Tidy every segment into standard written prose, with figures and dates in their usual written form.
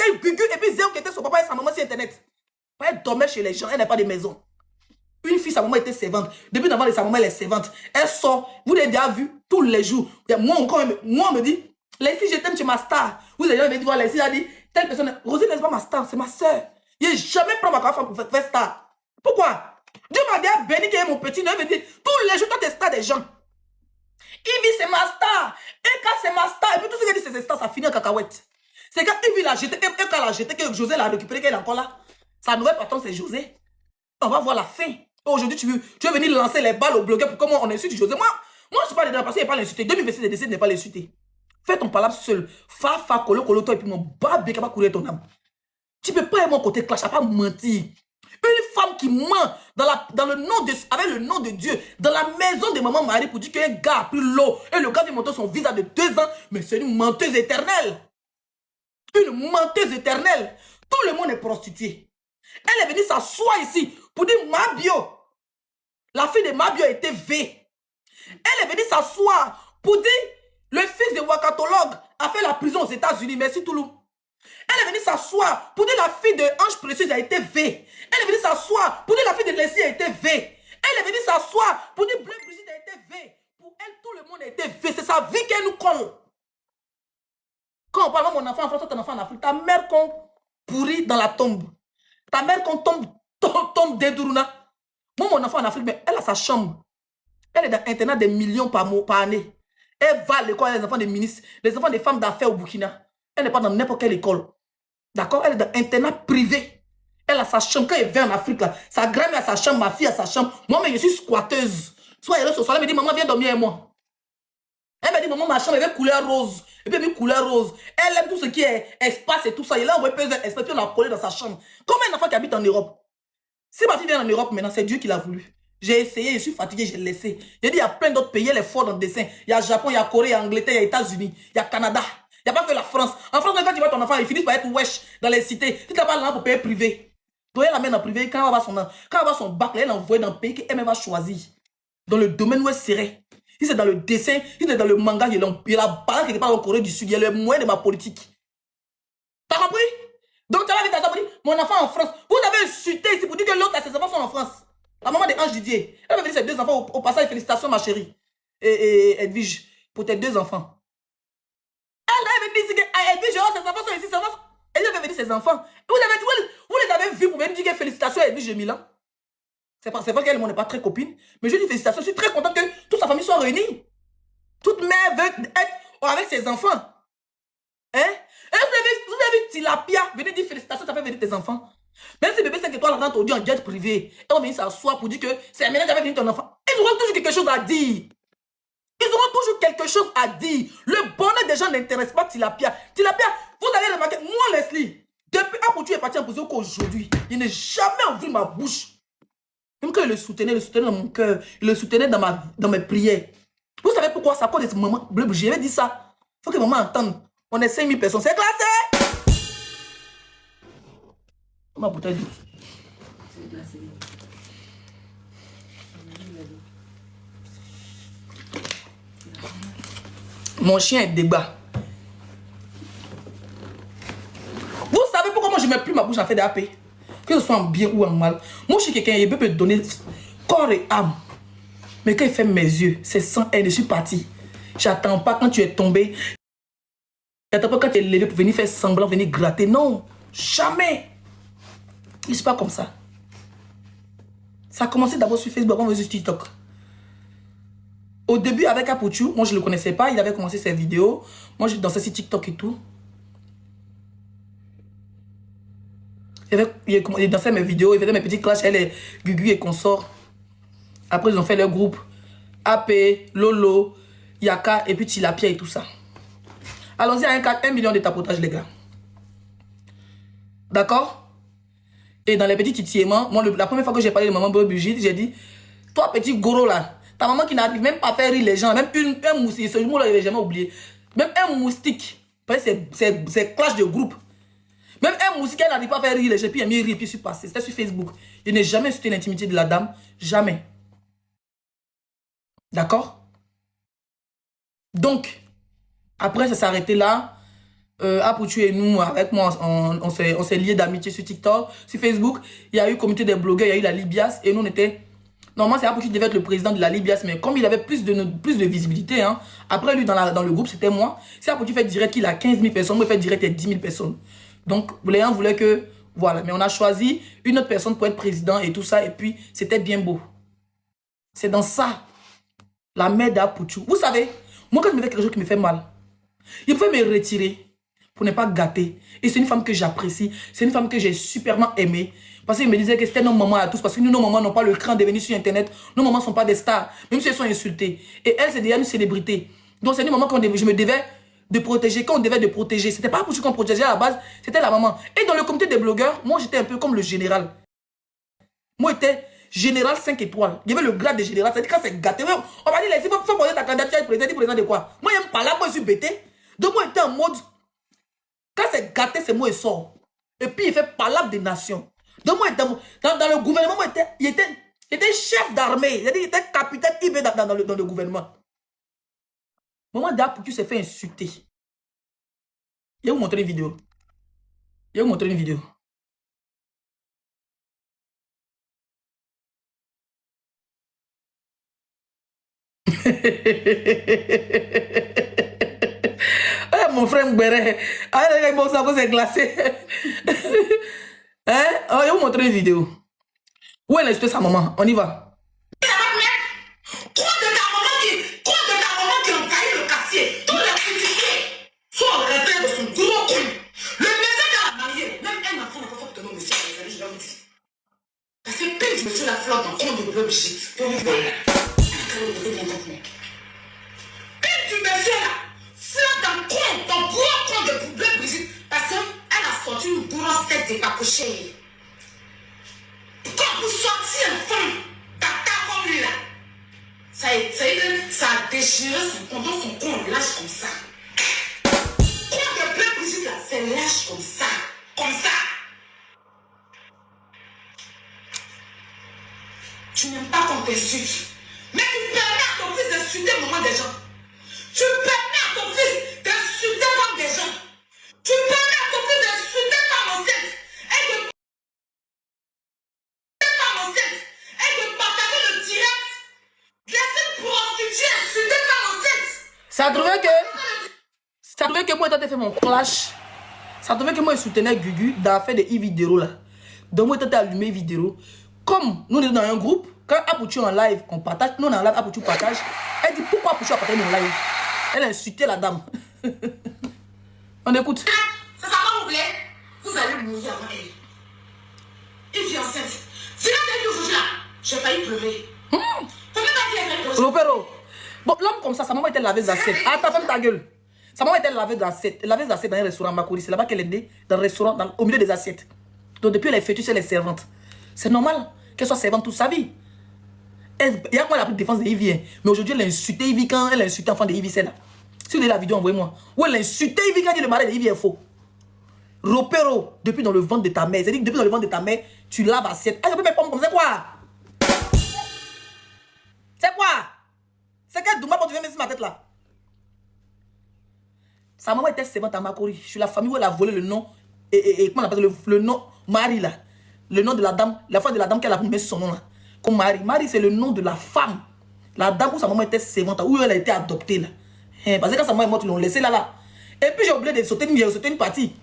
C'était Gugu et puis Zéo qui était son papa et sa maman sur Internet. Elle dormait chez les gens, elle n'a pas de maison. Une fille, sa maman était servante. Depuis d'avant, sa maman, elle est servante. Elle sort, vous l'avez déjà vu tous les jours. Moi, on me dit, les filles, je t'aime, tu es ma star. Vous avez jamais dit, voilà, les filles, elle dit, telle personne, Rosine n'est pas ma star, c'est ma soeur. Je n'ai jamais pris ma femme pour faire star. Pourquoi? Dieu m'a déjà béni qui est mon petit. Dieu me dit, tous les jours, toi, tu es star des gens. Ivy, c'est ma star. Eka, c'est ma star. Et puis tout ce qu'il dit, c'est star, ça finit en cacahuète. C'est quand Ivy l'a jeté, Eka l'a jeté, que José l'a récupéré, qu'elle est encore là. Sa nouvelle patron, c'est José. On va voir la fin. Aujourd'hui, tu veux venir lancer les balles aux blogueurs pour comment on insulte José. Moi, je ne suis pas dedans parce qu'il n'est pas l'insulter. 2026, il décide de ne pas l'insulter. Fais ton palabre seul. Fa, colo, toi, et puis mon babé qui va courir ton âme. Tu ne peux pas être mon côté clash, à pas mentir. Une femme qui ment dans le nom avec le nom de Dieu, dans la maison de maman Marie pour dire qu'un gars a pris l'eau et le gars vient montrer son visa de 2 ans, mais c'est une menteuse éternelle. Une menteuse éternelle. Tout le monde est prostitué. Elle est venue s'asseoir ici pour dire Mabio. La fille de Mabio était V. Elle est venue s'asseoir pour dire le fils de Wakatologue a fait la prison aux États-Unis. Merci Toulou. Elle est venue s'asseoir pour dire la fille de Ange Précieuse a été V. Elle est venue s'asseoir pour dire la fille de Leslie a été V. Elle est venue s'asseoir pour dire Bleu Brigitte a été V. Pour elle, tout le monde a été V. C'est sa vie qu'elle nous colle. Quand on parle de mon enfant en France, ton enfant en Afrique, ta mère qu'on pourrit dans la tombe. Ta mère qu'on tombe d'Eduruna. Moi, mon enfant en Afrique, mais elle a sa chambre. Elle est dans l'internat des millions par année. Elle va à l'école, les enfants des ministres, les enfants des femmes d'affaires au Burkina. Elle n'est pas dans n'importe quelle école. D'accord? Elle est dans l'internat privé. Elle a sa chambre. Quand elle vient en Afrique, là, sa grand-mère a sa chambre, ma fille a sa chambre. Moi, mais je suis squatteuse. Soit elle est ce soir, elle me dit, maman, viens dormir avec moi. Elle me dit, maman, ma chambre, elle est couleur rose. Et puis, elle met couleur rose. Elle aime tout ce qui est espace et tout ça. Elle a envoyé plusieurs espaces, puis on l'a collé dans sa chambre. Combien d'enfants qui habitent en Europe? Si ma fille vient en Europe maintenant, c'est Dieu qui l'a voulu. J'ai essayé, je suis fatigué, j'ai laissé. J'ai dit, il y a plein d'autres pays, elle est forte dans le dessin. Il y a Japon, il y a Corée, il y a Angleterre, il y a États-Unis, il y a Canada. Il n'y a pas que la France. En France, quand tu vois ton enfant, il finit par être wesh dans les cités. Si tu n'as pas l'argent pour payer privé, donc elle l'amène en privé. Quand elle va avoir son bac, elle l'envoie dans le pays qu'elle va choisir. Dans le domaine où elle serait. Si c'est dans le dessin, si c'est dans le manga, il y a la balance quelque part en Corée du Sud. Il y a le moyen de ma politique. T'as compris? Donc tu as vite à ça pour dire, mon enfant en France. Vous avez insulté ici pour dire que l'autre, ses enfants sont en France. La maman de Ange Didier. Elle va venir ses 2 enfants au passage. Félicitations ma chérie. Et Edwige, pour tes 2 enfants. Elle avait dit que Edwige, ses enfants sont ici. Elle avait venir ses enfants. Vous les avez vus pour venir dire que félicitations à Edwige Milan. C'est vrai qu'elle n'est pas très copine. Mais je dis félicitations. Je suis très content que toute sa famille soit réunie. Toute mère veut être avec ses enfants. Hein? Et vous avez Tilapia, venez dire félicitations, ça fait venir tes enfants. Même si bébé 5 étoiles rentre aujourd'hui en jet privé, elle va venir s'asseoir pour dire que c'est maintenant qu'elle va venir ton enfant. Ils auront toujours quelque chose à dire. Ils auront toujours quelque chose à dire. Le bonheur des gens n'intéresse pas Tilapia. Tilapia, vous allez remarquer, moi Leslie, depuis Apoutu est parti en position qu'aujourd'hui, il n'est jamais ouvert ma bouche. Même quand il le soutenait dans mon cœur, il le soutenait dans mes prières. Vous savez pourquoi? Ça cause de maman. J'avais dit ça. Il faut que maman entende. On est 5000 personnes. C'est classé. Ma bouteille d'eau. C'est classé. Mon chien est débat. Vous savez pourquoi moi je ne mets plus ma bouche en fait d'AP? Que ce soit en bien ou en mal. Moi je suis quelqu'un qui peut me donner corps et âme. Mais quand il fait mes yeux, c'est sans haine, je suis parti. J'attends pas quand tu es tombé. J'attends pas quand tu es levé pour venir faire semblant, venir gratter. Non, jamais. Je ne suis pas comme ça. Ça a commencé d'abord sur Facebook, on veut sur TikTok. Au début, avec Apoutu, moi je ne le connaissais pas. Il avait commencé ses vidéos. Moi je dansais sur TikTok et tout. Il dansait mes vidéos, il faisait mes petits clashs, elle est Gugu et consorts. Après, ils ont fait leur groupe. AP, Lolo, Yaka et puis Tilapia et tout ça. Allons-y à 1 million de tapotage, les gars. D'accord? Et dans les petits titillements, moi, la première fois que j'ai parlé de maman Brigitte, j'ai dit, toi, petit goro là, ta maman qui n'arrive même pas à faire rire les gens, même un moustique, ce mot-là, je n'ai jamais oublié. Même un moustique, c'est clash de groupe. Même un moustique, elle n'arrive pas à faire rire les gens, puis elle a mis rire, puis je suis passé. C'était sur Facebook. Je n'ai jamais insulté l'intimité de la dame. Jamais. D'accord? Donc, après, ça s'est arrêté là. Apoutu et nous, avec moi, on s'est liés d'amitié sur TikTok, sur Facebook. Il y a eu le comité des blogueurs, il y a eu la Libias. Et nous, on était... Normalement, c'est Apoutu qui devait être le président de la Libias. Mais comme il avait plus de visibilité, hein, après lui, dans le groupe, c'était moi. Si Apoutu fait direct qu'il a 15 000 personnes, moi, je fais direct, il y a 10 000 personnes. Donc, les gens voulaient que... Voilà. Mais on a choisi une autre personne pour être président et tout ça. Et puis, c'était bien beau. C'est dans ça, la mère d'Apoutu. Vous savez, moi, quand je me fais quelque chose qui me fait mal, il pouvait me retirer pour ne pas gâter. Et c'est une femme que j'apprécie. C'est une femme que j'ai superment aimée. Parce qu'il me disait que c'était nos mamans à tous. Parce que nous, nos mamans n'ont pas le cran de venir sur Internet. Nos mamans ne sont pas des stars. Même si elles sont insultées. Et elle, c'est déjà une célébrité. Donc, c'est une maman que je me devais de protéger. Quand on devait de protéger. C'était pas pour qu'on protégeait à la base. C'était la maman. Et dans le comité des blogueurs, moi, j'étais un peu comme le général. Moi, j'étais général 5 étoiles. Il y avait le grade de général. C'est-à-dire quand c'est gâté. On m'a dit, il faut poser ta candidature à président de quoi? Moi, je n'aime pas là. Moi, je suis bêté. Donc, moi, j'étais en mode... Quand c'est gâté, c'est moi qui sort. Et puis, il fait palabre des nations. Donc, moi, dans le gouvernement, il était chef d'armée. Il était capitaine IB dans le gouvernement. Maman d'Apoutu s'est fait insulter. Je vais vous montrer une vidéo. Je vais vous montrer une vidéo. Mon frère Mbere, c'est glacé. Hein? Oh, je vais vous montrer une vidéo. Où est l'espèce à maman? On y va. Quoi de ta maman qui a envahi le quartier? Tous les critiqués sont en retrait de son gros cul. Le monsieur qui a marié, même un enfant n'a pas fait de nom, monsieur, je vais vous dire. Parce que pince monsieur la fleur dans compte de bleu Brigitte. Pour vous voir. Pince du monsieur là, fleur dans gros compte de bleu Brigitte. Parce qu'elle a sorti une grosse tête décapochée. Quand vous sortiez un femme, tata comme lui là, ça a déchiré son con, donc son con lâche comme ça. Quand de bleu Brigitte là, c'est lâche comme ça, comme ça. Tu n'aimes pas qu'on t'insulte, mais tu permets à ton fils d'insulter le moment des gens. Tu permets à ton fils d'insulter comme des gens. Tu permets à ton fils d'insulter comme enceinte et de partager le direct. Laissez une prostituée insulter comme enceinte. Ça trouvait que moi, quand j'ai fait mon clash, ça trouvait que moi, je soutenais Gugu dans l'affaire de Ividero là. Donc, moi, j'ai allumé Ividero. Comme nous, on est dans un groupe, quand Apoutu en live, on partage. Nous, on est en live, Apoutu partage. Elle dit pourquoi Apoutu a partagé mon live. Elle a insulté la dame. On écoute. Ça va vous plaît? Vous allez mourir avant elle. Il vit enceinte. Si là, t'es aujourd'hui là, j'ai failli pleurer. Combien t'as dit avec le Ropero. Bon, l'homme comme ça, sa maman était laveuse d'assiette. Attends, ferme ta gueule. Sa maman était laveuse d'assiette. Laveuse d'assiette dans un restaurant Makori. C'est là-bas qu'elle est née, dans le restaurant, au milieu des assiettes. Donc, depuis, elle est fœtus, elle est servante. C'est normal qu'elle soit servante toute sa vie. Il y a quoi la défense de Ivy. Mais aujourd'hui, elle a insulté Ivy quand elle a insulté l'enfant de Ivy, c'est là. Si vous avez la vidéo, envoyez-moi. Où elle a insulté Ivy quand elle dit le mari de Ivy est faux. Ropero, depuis dans le ventre de ta mère. C'est-à-dire que depuis dans le ventre de ta mère, tu laves assiette. Ah, je peux mes pommes comme c'est quoi? C'est quoi? C'est quel dommage pour tu viens mettre sur ma tête là? Sa maman était servante à Makori. Je suis la famille où elle a volé le nom. Et comment on appelle le nom Marie là. Le nom de la dame. La fois de la dame qu'elle a mis son nom là. Comme Marie. Marie c'est le nom de la femme. La dame où sa maman était servante. Où elle a été adoptée là. Parce que quand sa maman est morte, ils l'ont laissée là. Et puis j'ai oublié de sauter une partie.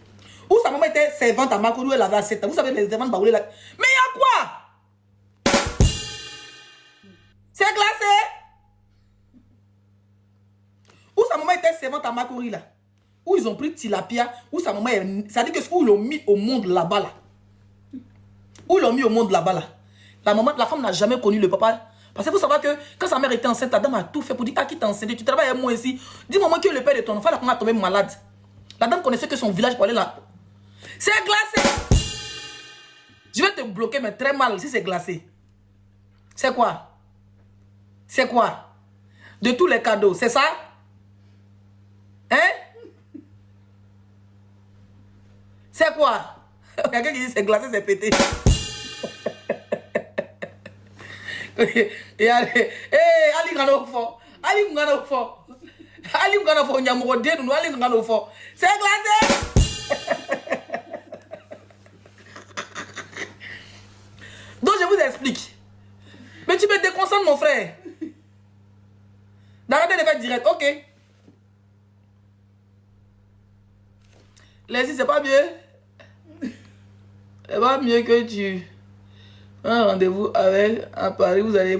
Où sa maman était servante à Makori. Où elle avait 7 ans. Vous savez les servantes baoulées là. Mais il y a quoi? C'est glacé. Où sa maman était servante à Makori là. Où ils ont pris Tilapia, où sa maman est... Ça dit que où ils l'ont mis au monde là-bas là. Où ils l'ont mis au monde là-bas là. La femme n'a jamais connu le papa. Parce que vous savez que quand sa mère était enceinte, la dame a tout fait pour dire, ah, qui t'a enceinte, tu travailles avec moi ici. Dis-moi moi qui est le père de ton enfant, la femme a tombé malade. La dame connaissait que son village pour aller là. C'est glacé. Je vais te bloquer, mais très mal si c'est glacé. C'est quoi? C'est quoi? De tous les cadeaux, c'est ça? Hein? C'est quoi? Quelqu'un qui dit c'est glacé, c'est pété. Et allez, Ali Gano fort. Ali Gano fort. Ali ngana fo nyamuro de nous ali ngana fo. C'est glacé. Donc je vous explique. Mais tu me déconcentres mon frère. D'arrêter de faire direct, ok. Laissez, c'est pas mieux. C'est pas mieux que tu un rendez-vous avec à Paris, vous allez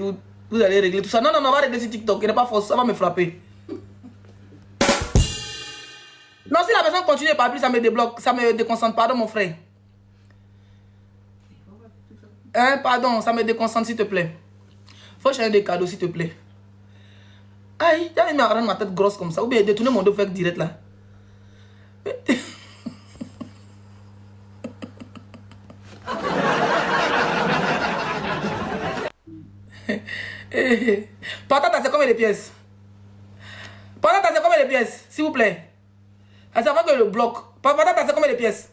régler tout ça. Non, non, non, on va régler sur TikTok. Il n'est pas faux, ça va me frapper. Non, si la personne continue par plus, ça me débloque, ça me déconcentre. Pardon, mon frère. Hein, pardon, ça me déconcentre, s'il te plaît. Faut changer des cadeaux, s'il te plaît. Aïe, t'as même rendre ma tête grosse comme ça. Ou bien détourner mon dos faire direct là. Patate, c'est combien de pièces? Patate, c'est combien de pièces? S'il vous plaît. C'est avant que le bloc. Patate, c'est combien de pièces?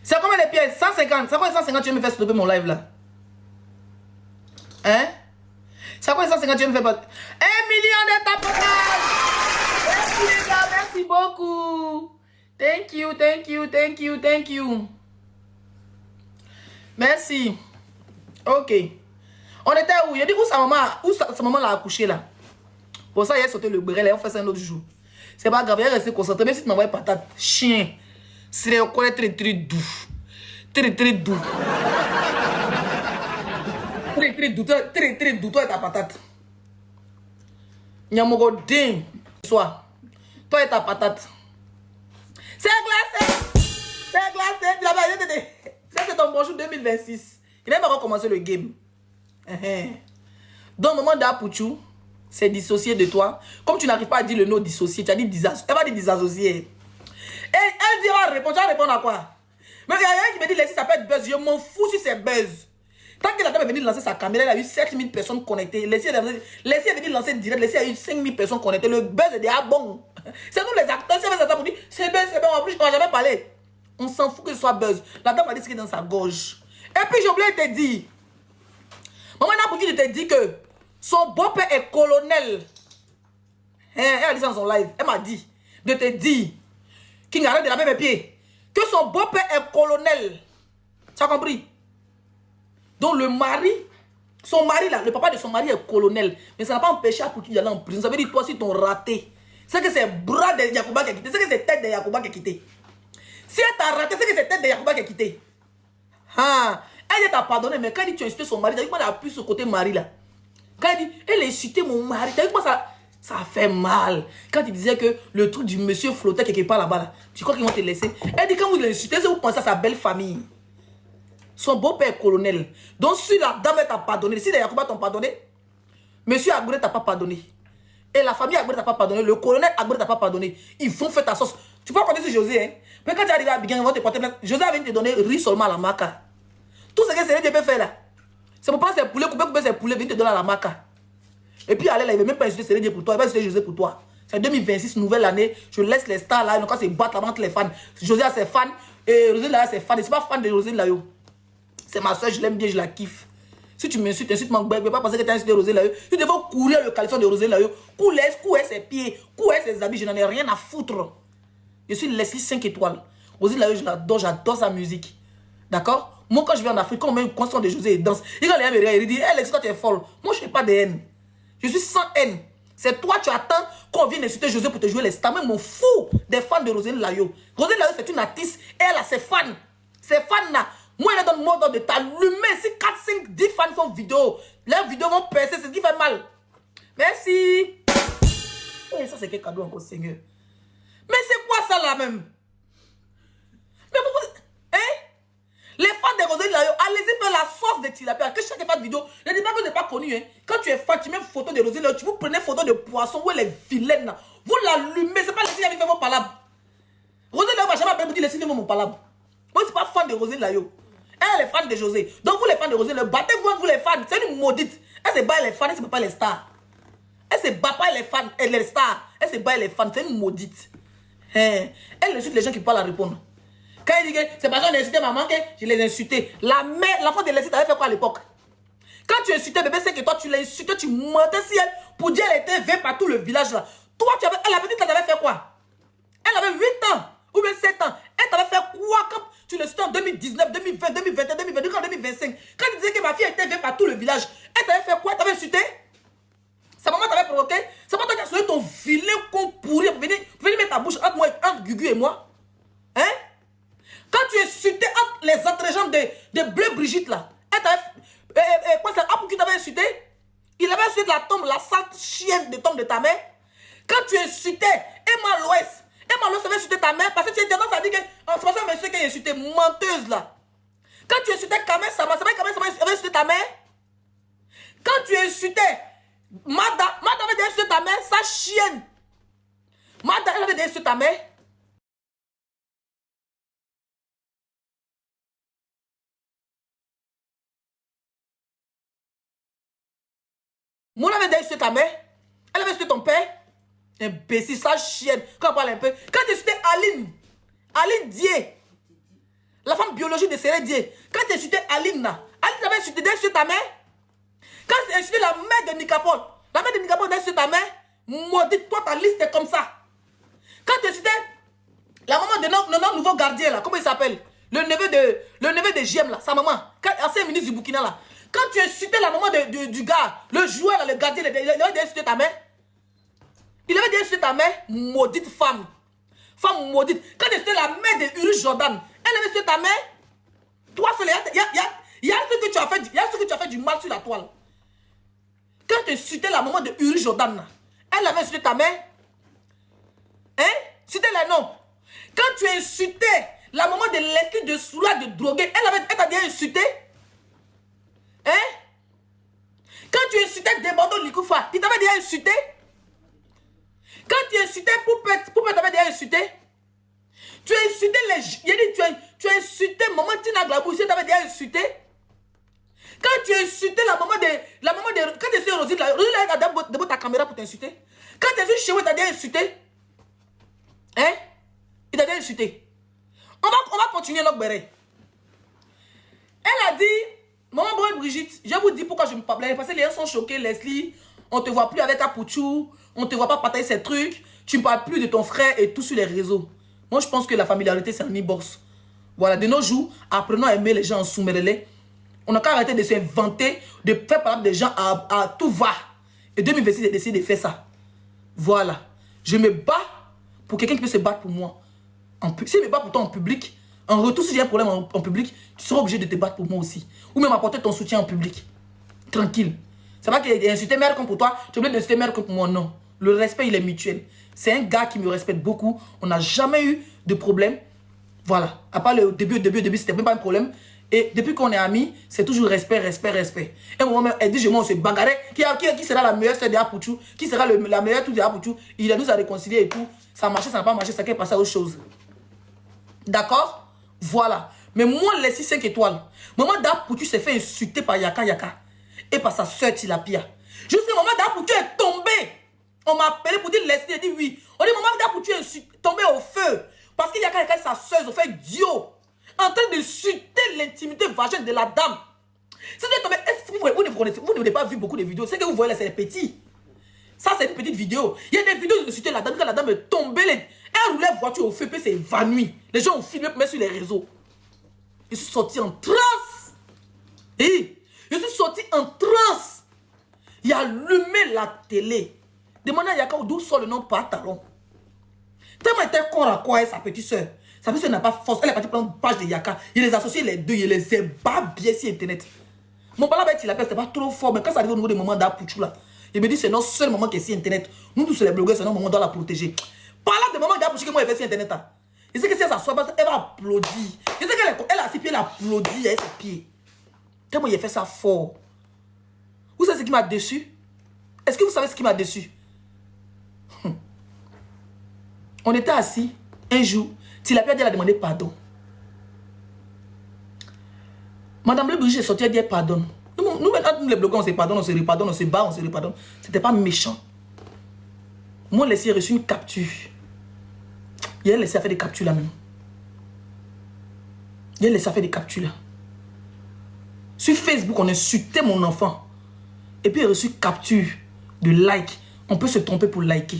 C'est combien de pièces? 150. C'est quoi 150 tu veux me faire stopper mon live là? Hein? C'est quoi 150 tu veux me faire pas? 1 million de tapotage! Merci les gars, merci beaucoup. Thank you, thank you, thank you, thank you. Merci. Ok. On était où? Il a dit où sa maman l'a accouché là. Pour ça, il a sauté le brel et on fait ça un autre jour. C'est pas grave, il est resté concentré. Même si tu m'envoies patate, chien. C'est très très doux. Très très doux. Très très doux. Très très doux. Toi et ta patate. Nyamogo ding. Sois. Toi et ta patate. C'est glacé. C'est glacé. Ça c'est ton bonjour 2026. Il a même recommencé le game. Donc, au moment d'Apouchou, c'est dissocié de toi. Comme tu n'arrives pas à dire le nom dissocié, tu as dit disassocié. Elle va dire disassocié. Et elle dira répondre. Tu vas répondre à quoi? Mais il y a un qui me dit laissez ça peut être buzz. Je m'en fous si c'est buzz. Tant que la dame est venue lancer sa caméra, elle a eu 7000 personnes connectées. Laissez est venue lancer direct. Laissez a eu 5000 personnes connectées. Le buzz est déjà bon. C'est nous les acteurs. Si on fait ça pour dire c'est buzz, c'est bon. En plus, on n'a jamais parlé. On s'en fout que ce soit buzz. La dame a dit ce qui est dans sa gorge. Et puis j'ai oublié de te dire. Maman Napouki te dit que son beau-père est colonel. Elle a dit ça dans son live. Elle m'a dit de te dire qu'il arrête de laver mes pieds. Que son beau-père est colonel. Tu as compris? Donc le mari, son mari là, le papa de son mari est colonel. Mais ça n'a pas empêché Apouki d'aller en prison. Ça veut dire toi si t'ont raté. C'est que c'est bras de Yacouba qui a quitté. C'est que c'est tête de Yacouba qui a quitté. Si elle t'a raté, c'est que c'est tête de Yacouba qui a quitté. Ah, elle t'a pardonné, mais quand elle dit tu as insulté son mari, t'as vu comment elle a appuyé ce côté mari là. Quand elle dit, elle a insulté mon mari, t'as vu comment ça fait mal. Quand il disait que le truc du monsieur flottait quelque part là-bas, là, tu crois qu'ils vont te laisser? Elle dit, quand vous l'insultez, c'est vous pensez à sa belle famille. Son beau-père est colonel. Donc si la dame t'a pardonné, si les Yacouba t'ont pardonné, monsieur Agouré t'a pas pardonné. Et la famille Agouré t'a pas pardonné, le colonel Agouré t'a pas pardonné. Ils vont faire ta sauce. Tu peux pas compter sur José, hein? Mais quand tu arrives à Abidjan, ils vont te porter plainte. José avait te donner riz seulement à la maca. Tout ce que Céline peut faire là. C'est pour prendre ses poulets, couper ses poulets, venir te donner à la maca. Et puis aller là, il ne veut même pas insulter Céline pour toi, il va insulter José pour toi. C'est 2026, nouvelle année. Je laisse les stars là, ils n'ont qu'à se battre là entre les fans. José a ses fans et Rosine là a ses fans. Je ne suis pas fan de Rosine là. C'est ma soeur, je l'aime bien, je la kiffe. Si tu m'insultes, insulte-moi, je ne vais pas penser que tu as insulté Rosine là. Tu devais courir le caleçon de Rosine là. Couler ses pieds, couler ses habits, je n'en ai rien à foutre. Je suis Leslie 5 étoiles. Rosine là, je l'adore, j'adore sa musique. D'accord? Moi, quand je vais en Afrique, quand on met une constant de José et danse, et quand les gens me regardent, il dit, hey, toi, tu es folle. Moi, je n'ai pas de haine. Je suis sans haine. C'est toi, tu attends qu'on vienne insulter José pour te jouer les stars. Moi, je m'en fous des fans de Rosine Layo. Rosine Layo, c'est une artiste. Et elle a ses fans. Ces fans-là, moi, elle donne mot de t'allumer. Si 4, 5, 10 fans font vidéo, leurs vidéos vont percer, c'est ce qui fait mal. Merci. Et ça, c'est quel cadeau encore, Seigneur? Mais c'est quoi ça là même? Mais pourquoi? Hein? Les fans de Rosine Layo, allez-y faire la sauce de tilapia. Que chaque fan vidéo, ne dis pas que vous n'êtes pas connu. Hein? Quand tu es fan, tu mets une photo de Rosine Layo, tu vous prenez une photo de poisson, où elle est vilaine là. Vous l'allumez, c'est pas les filles qui fait vos palabres. Rosine Layo m'a jamais appelé pour dire les filles font mon palabre. Moi, je ne suis pas fan de Rosine Layo. Elle est fan de José. Donc vous les fans de Rosine Layo, battez-vous entre vous les fans. C'est une maudite. Elle se bat les fans, elle se bat pas les stars. Elle se bat pas les fans et les stars. Elle se bat les fans, c'est une maudite. Elle insulte les gens qui parlent à répondre. Quand elle dit que c'est parce qu'on a insulté maman que je les ai insultés. La mère, l'enfant de Leslie, t'avais fait quoi à l'époque? Quand tu insultais bébé, c'est que toi, tu l'as insulté, tu mentais si elle, pour dire elle était vue par tout le village là. Toi, la petite, elle avait fait quoi? Elle avait 8 ans, ou bien 7 ans. Elle t'avait fait quoi quand tu l'insultais en 2019, 2020, 2021, 2022, en 2025? Quand tu disais que ma fille était vue par tout le village, elle t'avait fait quoi? Elle t'avait insulté? Sa maman t'avait provoqué? C'est pas toi qui as sonné ton vilain con pourri pour venir mettre ta bouche entre Gugu et moi? Hein? Quand tu insultais entre les entrejambes de Bleu Brigitte là, elle t'avait... quoi ça? Pour qui t'avait insulté? Il avait insulté la tombe, la sale chienne de tombe de ta mère. Quand tu insultais Emma Loès avait insulté ta mère parce que tu as tendance à dire que c'est pas ça monsieur qui a insulté, menteuse là. Quand tu insultais Kamel Sama, c'est vrai que Kamel Sama avait insulté ta mère. Quand tu insultais Mada avait insulté ta mère, sa chienne. Mada, elle avait insulté ta mère. Mouna avait insulté ta mère. Elle avait insulté ton père. Imbécile, sa chienne. Quand on parle un peu. Quand tu insultais Aline Dié, la femme biologique de Céré Dié. Quand tu insultais Aline là, Aline avait insulté ta mère. Quand tu insultais la mère de Nicapol, la mère de Nicapol avait insulté ta mère. Maudite, toi ta liste est comme ça. Quand tu insultais la maman de notre nouveau gardien là, comment il s'appelle? Le neveu de JM là, sa maman, ancien ministre du Burkina là. Quand tu insultais la maman du gars, le joueur là, le gardien, il avait insulté ta mère. Il avait dit insulté ta mère, maudite femme. Femme maudite. Quand tu insultais la mère de Uri Jordan, elle avait insulté ta mère. Toi, il y a ce que tu as fait, il y a ce que tu as fait du mal sur la toile. Quand tu insultais la maman de Uri Jordan, elle avait insulté ta mère. Hein? C'était les noms. Quand tu insultais la maman de Leslie de Soula de droguer, elle t'a dit insulté. Hein? Quand tu insultais Debando Likoufa, il t'avait dit insulté. Quand tu insultais Poupette t'avait dit insulté. Tu as insulté tu as insulté maman Tina Glabou, tu t'avais dit insulté. Quand tu as insulté la maman de quand tu as insulté Rosine, elle a debout ta caméra pour t'insulter. Quand tu as insulté Chéoué, t'as dit insulté. Hein? Il t'a dit insulté. On va continuer notre béret. Elle a dit, maman Boy Brigitte, je vous dis pourquoi je me parle. Parce que les gens sont choqués, Leslie. On te voit plus avec Apouchou. On te voit pas partager ces trucs. Tu ne parles plus de ton frère et tout sur les réseaux. Moi, je pense que la familiarité, c'est un e-box. Voilà, de nos jours, apprenons à aimer les gens en sous-mêlés. On n'a qu'à arrêter de s'inventer, de faire parler des gens à tout va. Et 2026, j'ai décidé de faire ça. Voilà. Je me bats pour quelqu'un qui peut se battre pour moi. Si je me bats pour toi en public, en retour, si j'ai un problème en public, tu seras obligé de te battre pour moi aussi. Ou même apporter ton soutien en public. Tranquille. C'est pas qu'il a insulté mère comme pour toi, tu es obligé d'insulter mère comme pour moi, non. Le respect, il est mutuel. C'est un gars qui me respecte beaucoup. On n'a jamais eu de problème. Voilà. À part le début, c'était même pas un problème. Et depuis qu'on est amis, c'est toujours respect. Et un moment même, elle dit, on se bagarrait. Qui sera la meilleure sœur de Apouchou? Qui sera la meilleure tout de Apouchou? Il a nous à réconcilier et tout. Ça marchait, ça n'a pas marché, ça qu'est passé à autre chose. D'accord? Voilà. Mais moi, les 5 étoiles, maman d'Apouchou s'est fait insulter par Yaka et par sa soeur Tilapia. Jusqu'à maman d'Apouchou est tombée. On m'a appelé pour dire Leslie, elle dit oui. On dit maman d'Apouchou est tombée au feu. Parce qu'il y a quelqu'un et sa soeur, ils ont fait Dio. En train de chuter l'intimité vagine de la dame. Si vous êtes tombé, vous n'avez pas vu beaucoup de vidéos. Ce que vous voyez là, c'est les petits. Ça, c'est une petite vidéo. Il y a des vidéos de chuter la dame. Quand la dame est tombée, elle roulait la voiture au feu, puis s'est évanouie. Les gens ont filmé pour mettre sur les réseaux. Je suis sorti en transe. Et je suis sorti en transe. Il a allumé la télé. Demandez à Yaka d'où sort le nom pantalon. Tellement elle était corps à corps avec sa petite soeur. Sa petite soeur n'a pas force. Elle est partie prendre une page de Yaka. Il les associe les deux. Il les ébat bien sur Internet. Mon parlant avec Tilapia, c'était pas trop fort. Mais quand ça arrive au niveau des moments d'Apouchou là, il me dit c'est notre seul moment qui est sur Internet. Nous tous les blogueurs, c'est notre moment, on doit la protéger. Parlant des moments d'Apouchou que moi elle fait sur Internet. Je sais que si elle s'assoit, elle va applaudir. Je sais qu'elle a ses pieds, elle applaudit avec ses pieds. Tellement il a fait ça fort. Vous savez ce qui m'a déçu? Est-ce que vous savez ce qui m'a déçu? On était assis un jour. Tilapia a demandé pardon. Madame le Brigitte est sortie, elle dit pardonne. Nous maintenant, nous les blogueurs, on se pardonne, on se repardonne, on se bat, on se repardonne. C'était pas méchant. Moi, laissé reçu une capture. Il a laissé faire des captures là même. Il a laissé faire des captures là. Sur Facebook, on insultait mon enfant. Et puis, il a reçu capture de like. On peut se tromper pour liker.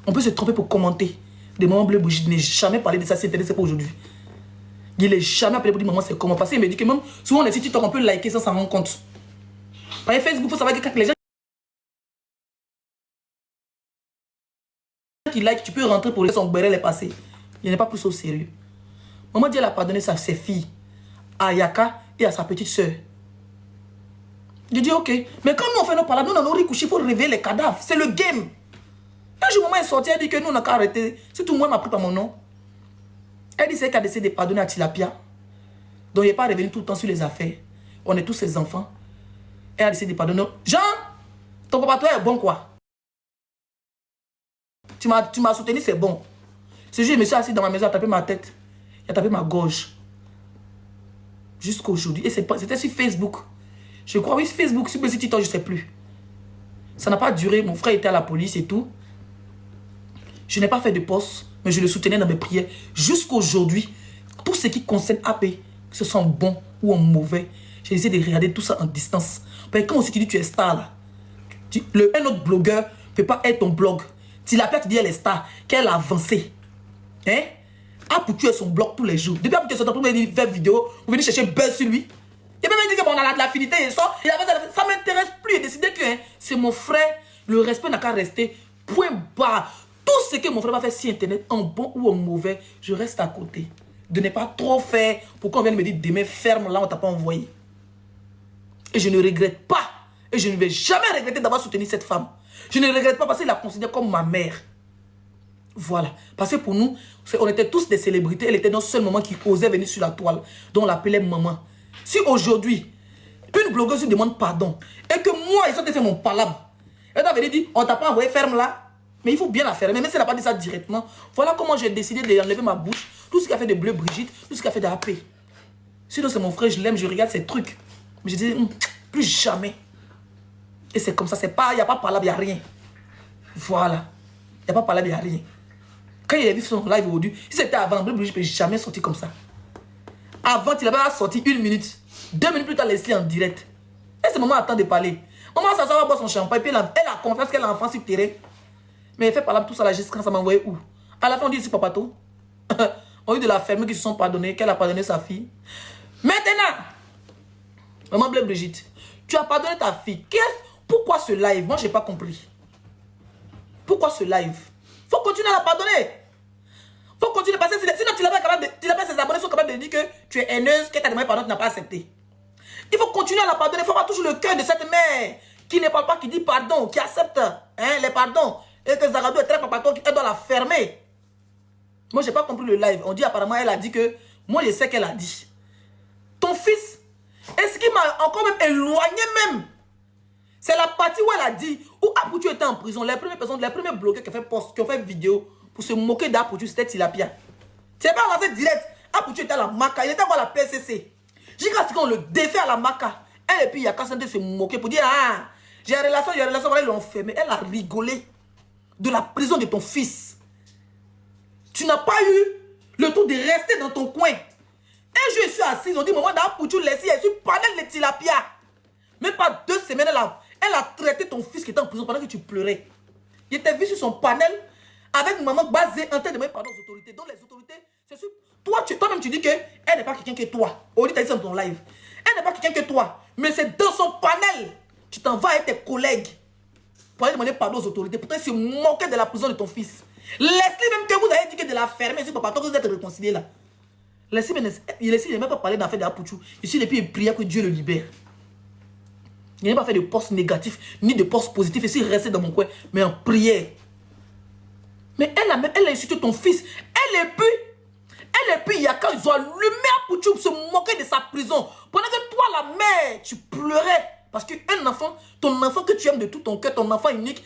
On peut se tromper pour commenter. Des moments bleus, je n'ai jamais parlé de ça sur Internet, c'est pas aujourd'hui. Il n'est jamais appelé pour dire maman, c'est comment. Parce qu'il me dit que même souvent, on est sur TikTok, on peut liker sans s'en rendre compte. Par Facebook, il faut savoir que quand les gens qui like, tu peux rentrer pour laisser son béret les passer. Il n'est pas plus au sérieux. Maman dit, elle a pardonné ses filles, à Yaka et à sa petite soeur. Je dis ok. Mais quand nous on fait nos palabres, nous on a couché, il faut réveiller les cadavres. C'est le game. Un jour, maman est sortie, elle dit que nous on n'a qu'à arrêter. Surtout moi, elle m'a pris par mon nom. Elle dit c'est qu'elle a décidé de pardonner à Tilapia. Donc il n'est pas revenu tout le temps sur les affaires. On est tous ses enfants. Elle a décidé de pardonner. Jean, ton papa toi est bon quoi. Tu m'as soutenu, c'est bon. Ce jour, je me suis assis dans ma maison, il a tapé ma tête. Il a tapé ma gorge. Jusqu'à aujourd'hui. Et c'était sur Facebook. Je crois, oui, Facebook, sur TikTok, je ne sais plus. Ça n'a pas duré. Mon frère était à la police et tout. Je n'ai pas fait de poste, mais je le soutenais dans mes prières. Jusqu'à aujourd'hui, tout ce qui concerne AP, que ce soit bon ou mauvais, j'ai essayé de regarder tout ça en distance. Parce que quand aussi tu dis que tu es star, là, un autre blogueur ne peut pas être ton blog. Tilapia, tu dis elle est star, qu'elle a avancé. Hein? Apoutu est son blog tous les jours. Depuis Apoutu est son blog, vous venez faire vidéo, vous venez chercher buzz sur lui. Il a même dit que bon, on a de l'affinité et ça. Ça ne m'intéresse plus. Il a décidé que hein, c'est mon frère. Le respect n'a qu'à rester. Point barre. Tout ce que mon frère va faire sur Internet, en bon ou en mauvais, je reste à côté. De ne pas trop faire pour qu'on vienne me dire demain ferme là, on t'a pas envoyé. Et je ne regrette pas. Et je ne vais jamais regretter d'avoir soutenu cette femme. Je ne regrette pas parce qu'il la considère comme ma mère. Voilà. Parce que pour nous, on était tous des célébrités. Elle était dans ce seul moment qui osait venir sur la toile. Donc on l'appelait maman. Si aujourd'hui, une blogueuse lui demande pardon et que moi, ils ont fait mon palabre, elle t'a venu dire, on t'a pas envoyé ferme là. Mais il faut bien la fermer. Même si elle n'a pas dit ça directement. Voilà comment j'ai décidé d'enlever ma bouche. Tout ce qui a fait de Bleu Brigitte, tout ce qui a fait de AP. Sinon, c'est mon frère, je l'aime, je regarde ses trucs. Mais je dis, plus jamais. Et c'est comme ça, c'est pas, il n'y a pas palabre, il n'y a rien. Voilà. Il n'y a pas palabre, il n'y a rien. Quand il a vu son live aujourd'hui, si c'était avant, Bleu Brigitte ne peut jamais sortir comme ça. Avant, il avait sorti 1 minute. 2 minutes plus tard, Leslie en direct. Et c'est maman attend de parler. Maman s'assoit, va boire son champagne. Puis elle a confiance qu'elle a enfant sur le terrain. Mais elle fait parler tout ça là, juste quand ça m'a envoyé où? À la fin, on dit ici, Papato. On a eu de la ferme qui se sont pardonnés, qu'elle a pardonné sa fille. Maintenant, maman Bleu Brigitte, tu as pardonné ta fille. Pourquoi ce live? Moi, je n'ai pas compris. Pourquoi ce live? Faut continuer à la pardonner. Faut continuer parce que sinon tu l'as pas ses abonnés sont capables de dire que tu es haineuse, que ta demandé pardon, tu n'as pas accepté. Il faut continuer à la pardonner. Il faut avoir toujours le cœur de cette mère qui ne parle pas, qui dit pardon, qui accepte hein, les pardons. Et que Zaradou est très papaton, elle doit la fermer. Moi, je n'ai pas compris le live. On dit apparemment, elle a dit que, moi je sais qu'elle a dit. Ton fils, est-ce qu'il m'a encore même éloigné même? C'est la partie où elle a dit, où Apoutu était en prison. Les premières personnes, les premiers blogueurs qui ont fait vidéo pour se moquer d'Apoutu, c'était Tilapia. C'est pas lancé direct. Apoutu était à la Maca, il était encore à la PCC. Jusqu'à ce qu'on le défait à la Maca. Elle et puis il y a qu'à se moquer pour dire, ah, j'ai une relation, voilà, ils l'ont fermé. Elle a rigolé de la prison de ton fils. Tu n'as pas eu le tour de rester dans ton coin. Un jour, je suis assise, on dit, maman d'Apoutu, laissez, elle suis panel de Tilapia. Même pas 2 semaines, elle a traité ton fils qui était en prison pendant que tu pleurais. Il était vu sur son panel avec maman basée en train de demander pardon aux autorités. Donc les autorités, c'est sûr. Toi-même, tu dis qu'elle n'est pas quelqu'un que toi. Oli, tu as dit ça dans ton live. Elle n'est pas quelqu'un que toi. Mais c'est dans son panel. Tu t'en vas avec tes collègues pour aller demander pardon aux autorités. Pour se moquer de la prison de ton fils. Laissez même que vous avez dit que de la fermer sur papa, tant que vous êtes réconciliés là. Laissez il n'a même pas parlé d'affaire d'Apoutu. Ici, depuis, il priait que Dieu le libère. Il n'a pas fait de poste négatif, ni de poste positif. Ici, il restait dans mon coin, mais en prière. Mais elle a insulté ton fils. Elle et puis, il y a quand ils ont allumé Apoutu pour se moquer de sa prison. Pendant que toi, la mère, tu pleurais. Parce qu'un enfant, ton enfant que tu aimes de tout ton cœur, ton enfant unique,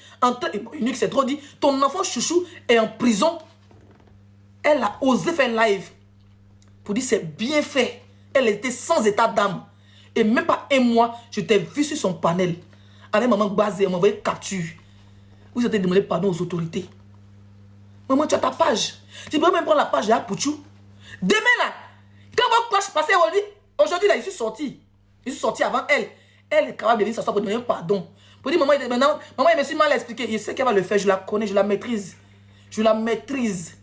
unique c'est trop dit, ton enfant chouchou est en prison. Elle a osé faire live. Pour dire c'est bien fait. Elle était sans état d'âme. Et même pas un mois, je t'ai vu sur son panel. Avec maman basée, elle m'a envoyé capture. Vous avez demandé pardon aux autorités. Maman, tu as ta page. Tu peux même prendre la page de Apoutu. Demain là, quand votre clash passait aujourd'hui là, je suis sorti. Je suis sorti avant elle. Elle est capable de venir s'asseoir pour demander pardon. Pour dire, maman, maintenant, maman, elle me suis mal expliqué. Je sais qu'elle va le faire, je la connais, je la maîtrise. Je la maîtrise.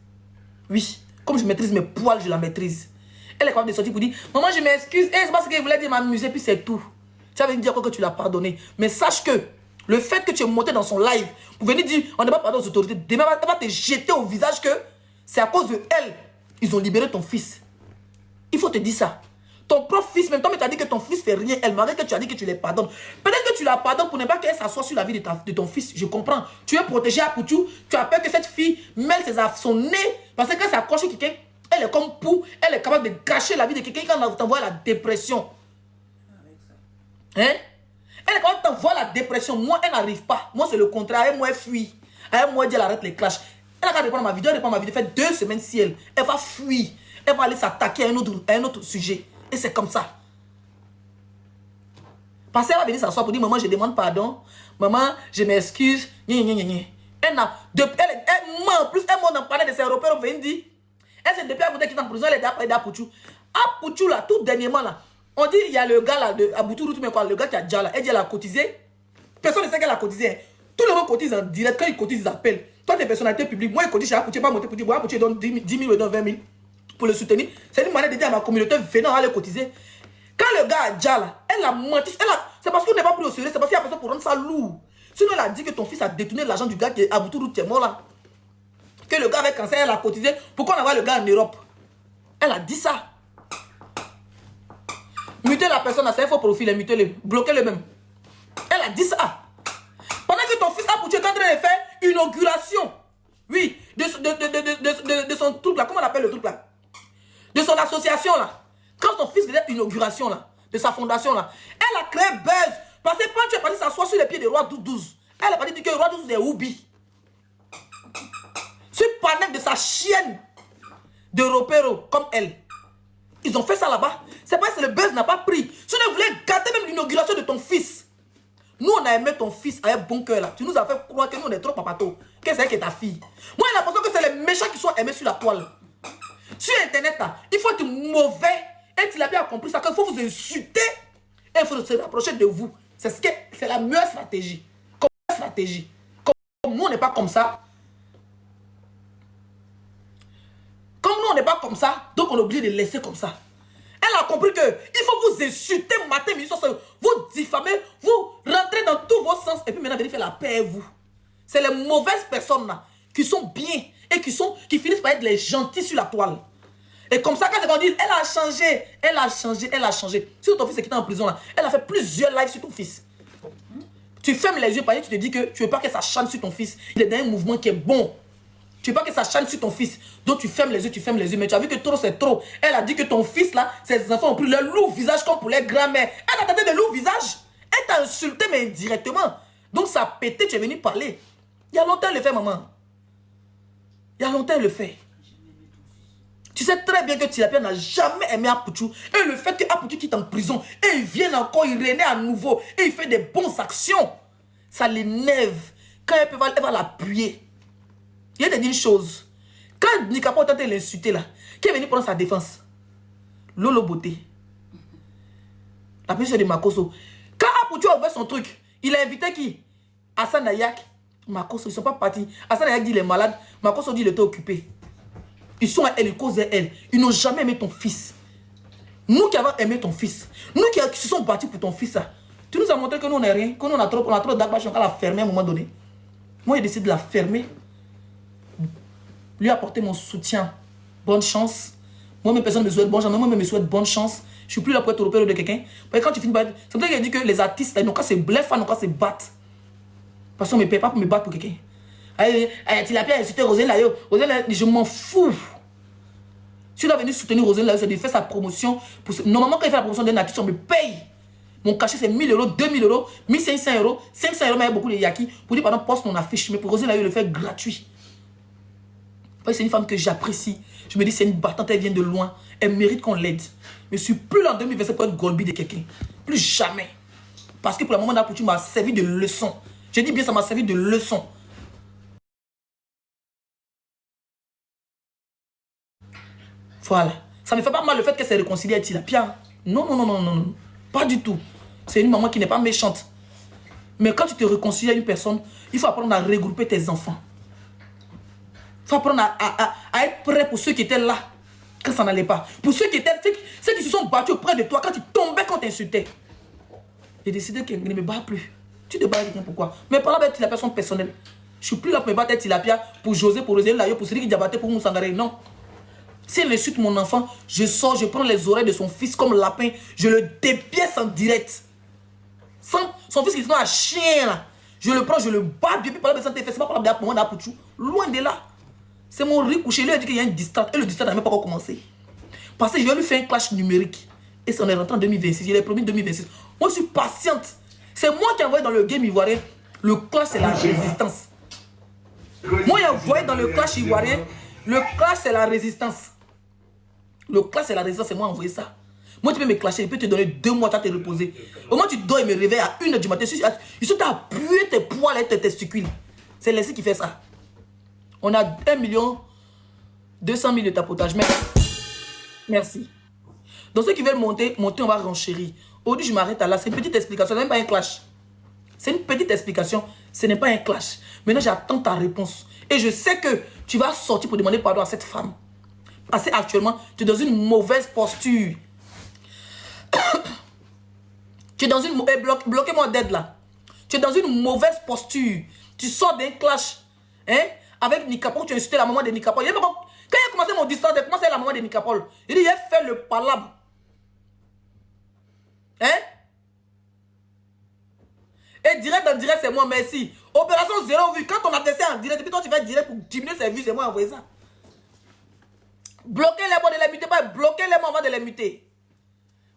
Oui, comme je maîtrise mes poils, je la maîtrise. Elle est capable de sortir pour dire, maman, je m'excuse. Et c'est parce qu'elle voulait dire m'amuser, puis c'est tout. Tu vas venir dire quoi que tu l'as pardonné. Mais sache que le fait que tu es monté dans son live pour venir dire, on ne va pas pardonner aux autorités, demain, elle va te jeter au visage que c'est à cause de elle, ils ont libéré ton fils. Il faut te dire ça. Ton propre fils, même toi, tu as dit que ton fils fait rien. Elle malgré que tu as dit que tu les pardonnes. Peut-être que tu la pardonnes pour ne pas qu'elle s'assoie sur la vie de ton fils. Je comprends. Tu es protégé à Poutou. Tu as peur que cette fille mêle son nez. Parce que quand ça accroche quelqu'un, elle est comme Pou. Elle est capable de gâcher la vie de quelqu'un quand on t'envoie à la dépression. Hein? Elle est capable de t'envoyer à la dépression. Moi, elle n'arrive pas. Moi, c'est le contraire. Elle, moi, elle fuit. Elle, moi, elle dit, elle arrête les clashs. Elle a qu'à répondre à ma vidéo. Elle répond à ma vidéo. Elle fait 2 semaines si elle va fuir. Elle va aller s'attaquer à un autre sujet. Et c'est comme ça. Parce qu'elle va venir s'asseoir pour dire, maman, je demande pardon. Maman, je m'excuse. Elle n'a... Elle ment. En plus, elle ment dans parler de ses repères. On vient dire. Elle s'est depuis à qui est en prison. Elle est d'après Poutou. À Poutou, là, tout dernièrement, là. On dit, il y a le gars, là, de Aboutourou, le gars qui a déjà, là. Elle dit, elle a cotisé. Personne ne sait qu'elle a cotisé. Hein. Tout le monde cotise en direct. Quand ils cotisent, ils appellent. Toi, t'es personnalité publique. Moi, ils cotisent chez Aboutourou. Tu n'es pas monté pour dire, Aboutourou, donne 10 000 ou donne 20 000. Pour le soutenir. C'est une manière de dire à ma communauté venant à les cotiser. Quand le gars a déjà là, elle a menti. C'est parce qu'on n'est pas pris au sérieux. C'est parce qu'il y a personne pour rendre ça lourd. Sinon, elle a dit que ton fils a détourné l'argent du gars qui est à Aboutourou, qui est mort là. Que le gars avec cancer, elle a cotisé. Pourquoi on envoie le gars en Europe? Elle a dit ça. Mutez la personne à 5 faux profil, mutez-le. Bloquez-le même. Elle a dit ça. Pendant que ton fils a est en train de faire une inauguration. Oui, de son truc là. Comment on appelle le truc là? De son association là. Quand son fils faisait une inauguration là, de sa fondation là, elle a créé buzz. Parce que quand tu es parti s'asseoir sur les pieds de Roi 12-12, elle a parti dire que Roi 12 est Oubi. Sur panel de sa chienne de Ropero, comme elle. Ils ont fait ça là-bas. C'est parce que le buzz n'a pas pris. Si on voulait gâter même l'inauguration de ton fils. Nous, on a aimé ton fils avec bon cœur là. Tu nous as fait croire que nous, on est trop papato. Que c'est elle qui est ta fille. Moi, j'ai l'impression que c'est les méchants qui sont aimés sur la toile. Sur Internet là, il faut être mauvais. Et tu l'as bien compris ça, qu'il faut vous insulter. Et il faut se rapprocher de vous. C'est la meilleure stratégie. Comme nous, on n'est pas comme ça. Comme nous, on n'est pas comme ça, donc on est obligé de laisser comme ça. Elle a compris que il faut vous insulter matin, midi, soir, vous diffamer, vous rentrez dans tous vos sens et puis maintenant venir faire la paix avec vous. C'est les mauvaises personnes là qui sont bien et qui finissent par être les gentils sur la toile. Et comme ça, quand c'est qu'on dit, elle a changé, elle a changé, elle a changé. Si ton fils est quitté en prison là, elle a fait plusieurs lives sur ton fils. Tu fermes les yeux, tu te dis que tu veux pas que ça chante sur ton fils. Il est dans un mouvement qui est bon. Tu veux pas que ça chante sur ton fils. Donc tu fermes les yeux, Mais tu as vu que trop c'est trop. Elle a dit que ton fils là, ses enfants ont pris le lourd visage comme pour les grand-mères. Elle a tenté de lourd visage. Elle t'a insulté mais indirectement. Donc ça a pété, tu es venu parler. Il y a longtemps elle le fait, maman. Il y a longtemps elle le fait. Tu sais très bien que Tilapia n'a jamais aimé Apoutou. Et le fait que Apoutou quitte en prison, et il vient encore, il renaît à nouveau, et il fait des bonnes actions, ça l'énerve. Quand elle va l'appuyer. Il te dit une chose. Quand Nikapo tenté de l'insulter là, qui est venu prendre sa défense? Lolo Beauté. La personne de Makoso. Quand Apoutou a ouvert son truc, il a invité qui? Hassan Ayak. Makoso, ils ne sont pas partis. Hassan Ayak dit il est malade. Makoso dit il était occupé. Ils sont à elle, ils causent à elle. Ils n'ont jamais aimé ton fils. Nous qui avons aimé ton fils, nous qui se sommes battus pour ton fils, là, tu nous as montré que nous on n'est rien, que nous on a trop d'agbash, on va la fermer à un moment donné. Moi j'ai décidé de la fermer. Lui apporter mon soutien. Bonne chance. Moi mes personnes me souhaitent bonne chance, moi me souhaite bonne chance. Je suis plus là pour être européen de quelqu'un. Parce que quand tu finis par être... C'est pour ça qu'il a dit que les artistes, ils n'ont qu'à se bluffer, ils n'ont qu'à se battre. Parce qu'on ne me paye pas pour me battre pour quelqu'un. Tu l'as bien insulté Roselyne Layo. Roselyne, je m'en fous. Si tu dois venir soutenir Roselyne Layo, c'est de faire sa promotion. Normalement, quand il fait la promotion d'un artiste, on me paye. Mon cachet, c'est 1000 €, 2000 €, 1500 €, 500 €, mais il y a beaucoup de yaki. Pour dire, pardon, poste mon affiche. Mais pour Roselyne Layo, il le fait gratuit. Parce que c'est une femme que j'apprécie. Je me dis, c'est une battante, elle vient de loin. Elle mérite qu'on l'aide. Mais je suis plus en 2027 pour être golbi de quelqu'un. Plus jamais. Parce que pour le moment, tu m'as servi de leçon. Je dis bien, ça m'a servi de leçon. Voilà. Ça ne me fait pas mal le fait qu'elle s'est réconciliée avec Tilapia. Non. Pas du tout. C'est une maman qui n'est pas méchante. Mais quand tu te réconcilies à une personne, il faut apprendre à regrouper tes enfants. Il faut apprendre à être prêt pour ceux qui étaient là quand ça n'allait pas. Pour ceux qui se sont battus auprès de toi quand tu tombais, quand tu insultais. J'ai décidé qu'il ne me bat plus. Tu te bats avec quelqu'un, pourquoi? Mais par là, avec la personne personnelle. Je suis plus là pour me battre avec Tilapia, pour José, pour Rosé, pour celui qui diabatait, pour Moussangare. Non. Si elle insulte mon enfant, je sors, je prends les oreilles de son fils comme lapin, je le dépièce en direct. Son fils qui est un chien là. Je le prends, je le bats depuis par là, c'est pas par là pour moi, loin de là. C'est mon riz couché. Lui a dit qu'il y a une distance. Et le distance n'a même pas encore commencé. Parce que je lui fais un clash numérique. Et ça, on est rentré en 2026. Il est promis 2026. Moi, je suis patiente. C'est moi qui ai envoyé dans le game ivoirien. Le clash, c'est la résistance. Moi, j'ai envoyé dans le clash ivoirien. Le clash, c'est la résistance. Le clash, c'est la résistance. C'est moi qui ai envoyé ça. Moi, tu peux me clasher. Je peux te donner 2 mois à te reposer. Au moins, tu dors et me réveilles à 1h du matin. Je suis à puer tes poils et tes testicules. C'est Leslie qui fait ça. On a 1 200 000 de tapotage. Merci. Donc ceux qui veulent monter, on va renchérir. Aujourd'hui, je m'arrête à là. C'est une petite explication. Ce n'est même pas un clash. C'est une petite explication. Ce n'est pas un clash. Maintenant, j'attends ta réponse. Et je sais que tu vas sortir pour demander pardon à cette femme. Parce qu'actuellement, tu es dans une mauvaise posture. Tu es dans une... Bloquez-moi d'aide là. Tu es dans une mauvaise posture. Tu sors d'un clash. Hein? Avec Nicapol, tu as insulté la maman de Nicapol. Quand il a commencé mon distance, comment c'est la maman de Nicapol? Il dit, il a fait le palabre. Hein? Et direct en direct, c'est moi, merci. Opération 0 vue. Quand on a testé en direct, puis toi tu vas direct pour diminuer ses vues, c'est moi envoyé ça. Bloquez-les moi de les muter, pas bloquez-les moi avant de les muter.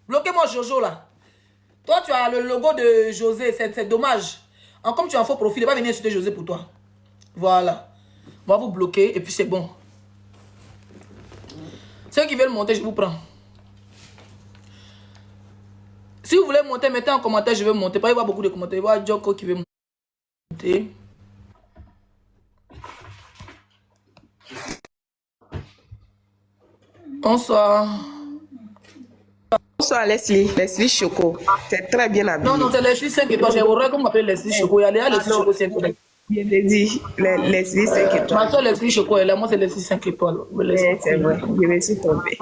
Bloquez-moi Jojo là. Toi tu as le logo de José, c'est dommage. Comme tu as un faux profil, il va venir insulter José pour toi. Voilà. On va vous bloquer et puis c'est bon. Ceux qui veulent monter, je vous prends. Si vous voulez monter, mettez en commentaire, je vais monter. Pas y avoir beaucoup de commentaires. Il va y avoir Joko qui veut monter. Bonsoir. Bonsoir Leslie, Leslie Choco. C'est très bien habillé. Non, c'est Leslie 5 étoiles. J'ai horreur qu'on m'appelle Leslie Choco. Il y a déjà Leslie Choco 5 étoiles. Bien dit, Leslie 5 étoiles. Ma soeur Leslie Choco est là, moi c'est Leslie 5 étoiles. C'est vrai, je me suis trompée.